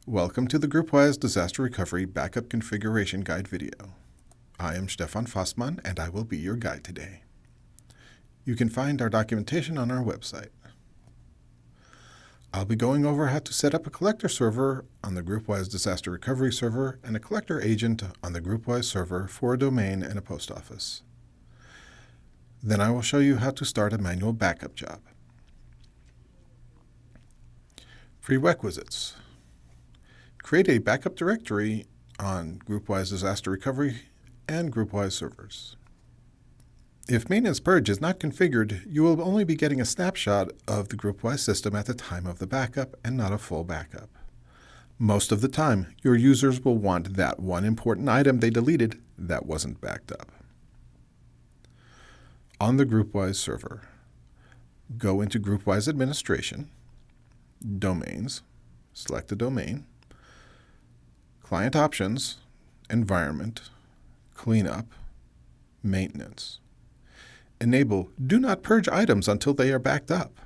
Welcome to the GroupWise Disaster Recovery Backup Configuration Guide video. I am Stefan Fassmann, and I will be your guide today. You can find our documentation on our website. I'll be going over how to set up a collector server on the GroupWise Disaster Recovery server and a collector agent on the GroupWise server for a domain and a post office. Then I will show you how to start a manual backup job. Prerequisites. Create a backup directory on GroupWise Disaster Recovery and GroupWise servers. If maintenance purge is not configured, you will only be getting a snapshot of the GroupWise system at the time of the backup and not a full backup. Most of the time, your users will want that one important item they deleted that wasn't backed up. On the GroupWise server, go into GroupWise Administration, Domains, select a domain, Client Options, Environment, Cleanup, Maintenance. Enable Do Not Purge items until they are backed up.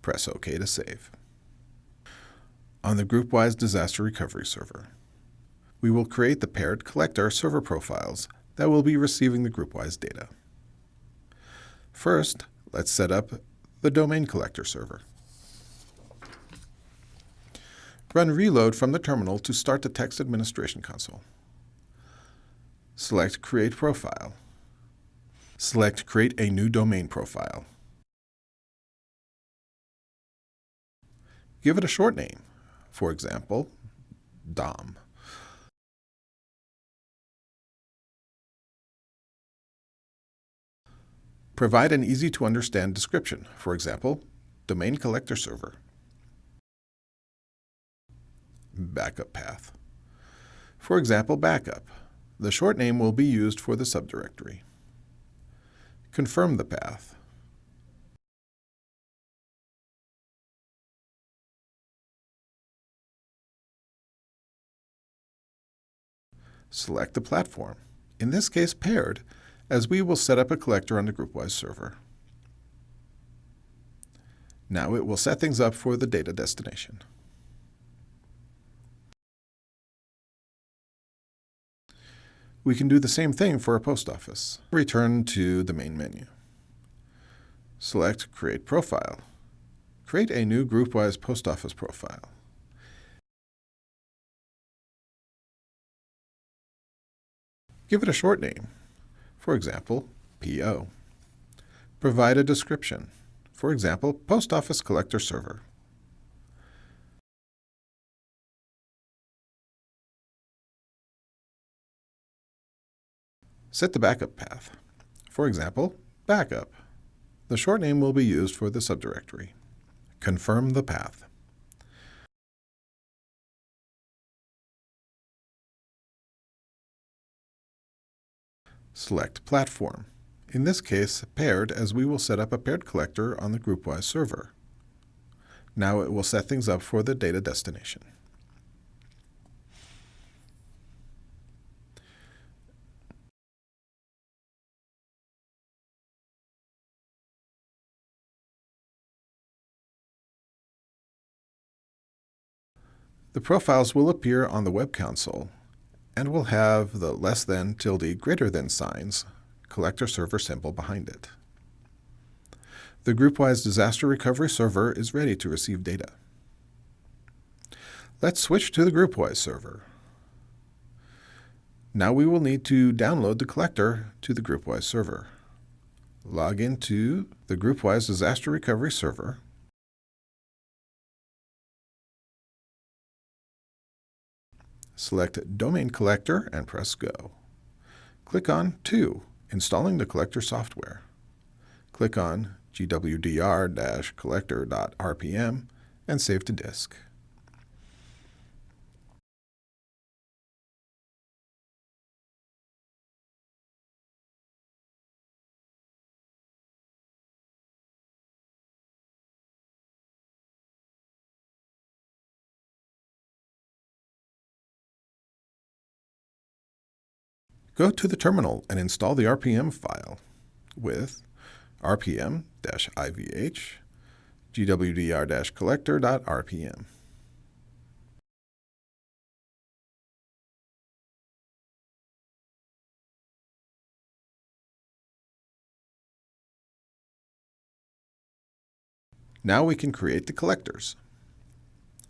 Press OK to save. On the GroupWise Disaster Recovery server, we will create the paired collector server profiles that will be receiving the GroupWise data. First, let's set up the domain collector server. Run reload from the terminal to start the text administration console. Select Create Profile. Select Create a new domain profile. Give it a short name, for example, DOM. Provide an easy-to-understand description, for example, Domain Collector Server. Backup path. For example, backup. The short name will be used for the subdirectory. Confirm the path. Select the platform, in this case paired, as we will set up a collector on the GroupWise server. Now it will set things up for the data destination. We can do the same thing for a post office. Return to the main menu. Select Create Profile. Create a new GroupWise post office profile. Give it a short name, for example, PO. Provide a description, for example, Post Office Collector Server. Set the backup path, for example, backup. The short name will be used for the subdirectory. Confirm the path. Select Platform, in this case paired, as we will set up a paired collector on the GroupWise server. Now it will set things up for the data destination. The profiles will appear on the web console and will have the less than, tilde, greater than signs, collector server symbol behind it. The GroupWise Disaster Recovery server is ready to receive data. Let's switch to the GroupWise server. Now we will need to download the collector to the GroupWise server. Log into the GroupWise Disaster Recovery server. Select Domain Collector and press Go. Click on 2, Installing the Collector software. Click on gwdr-collector.rpm and save to disk. Go to the terminal and install the RPM file with rpm-ivh gwdr-collector.rpm. Now we can create the collectors.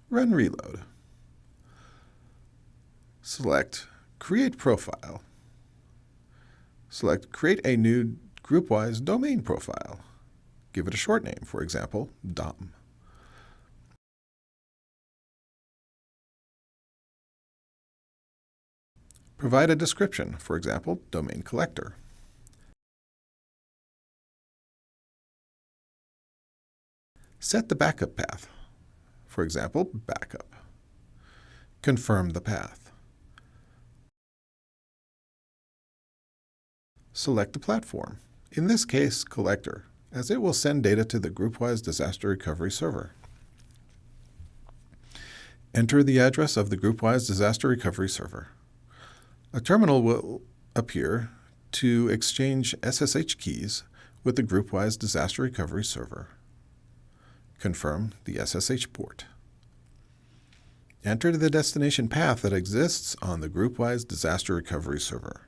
Run reload. Select Create Profile. Select Create a new GroupWise domain profile. Give it a short name, for example, DOM. Provide a description, for example, domain collector. Set the backup path, for example, backup. Confirm the path. Select the platform, in this case, collector, as it will send data to the GroupWise Disaster Recovery server. Enter the address of the GroupWise Disaster Recovery server. A terminal will appear to exchange SSH keys with the GroupWise Disaster Recovery server. Confirm the SSH port. Enter the destination path that exists on the GroupWise Disaster Recovery server.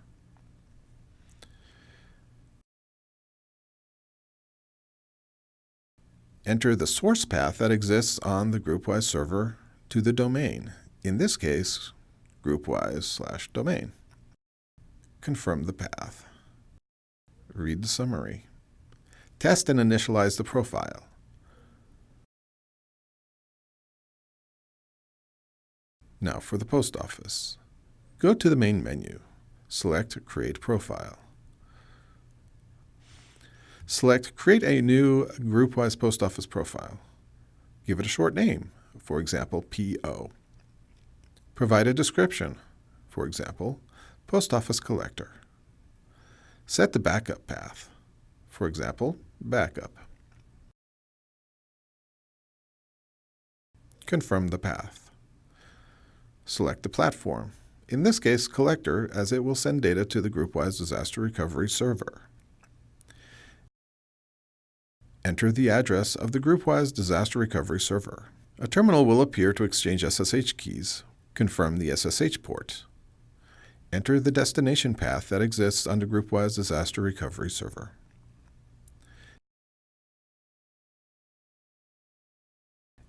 Enter the source path that exists on the GroupWise server to the domain, in this case, GroupWise/domain. Confirm the path. Read the summary. Test and initialize the profile. Now for the post office. Go to the main menu. Select Create Profile. Select Create a new GroupWise post office profile. Give it a short name, for example, PO. Provide a description, for example, Post Office Collector. Set the backup path, for example, backup. Confirm the path. Select the platform, in this case, collector, as it will send data to the GroupWise Disaster Recovery server. Enter the address of the GroupWise Disaster Recovery server. A terminal will appear to exchange SSH keys. Confirm the SSH port. Enter the destination path that exists on the GroupWise Disaster Recovery server.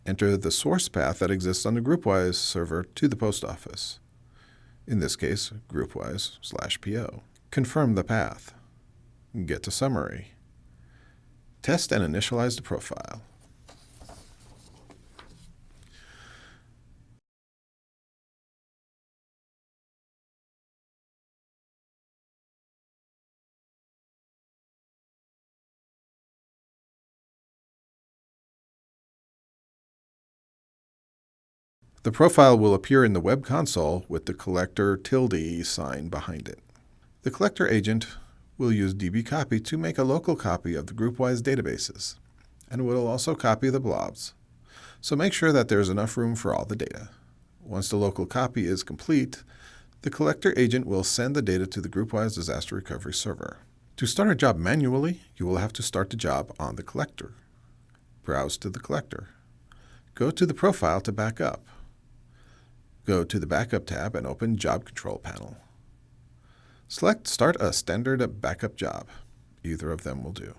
Enter the source path that exists on the GroupWise server to the post office, in this case, GroupWise/PO. Confirm the path. Get to summary. Test and initialize the profile. The profile will appear in the web console with the collector tilde sign behind it. The collector agent will use dbcopy to make a local copy of the GroupWise databases, and will also copy the blobs. So make sure that there is enough room for all the data. Once the local copy is complete, the collector agent will send the data to the GroupWise Disaster Recovery server. To start a job manually, you will have to start the job on the collector. Browse to the collector. Go to the profile to back up. Go to the Backup tab and open Job Control panel. Select Start a standard backup job. Either of them will do.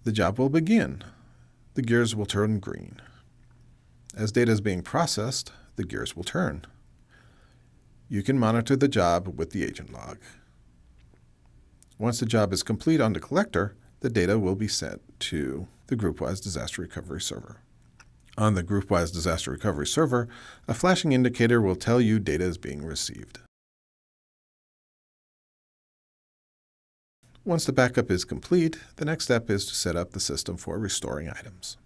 The job will begin. The gears will turn green. As data is being processed, the gears will turn. You can monitor the job with the agent log. Once the job is complete on the collector, the data will be sent to the GroupWise Disaster Recovery server. On the GroupWise Disaster Recovery server, a flashing indicator will tell you data is being received. Once the backup is complete, the next step is to set up the system for restoring items.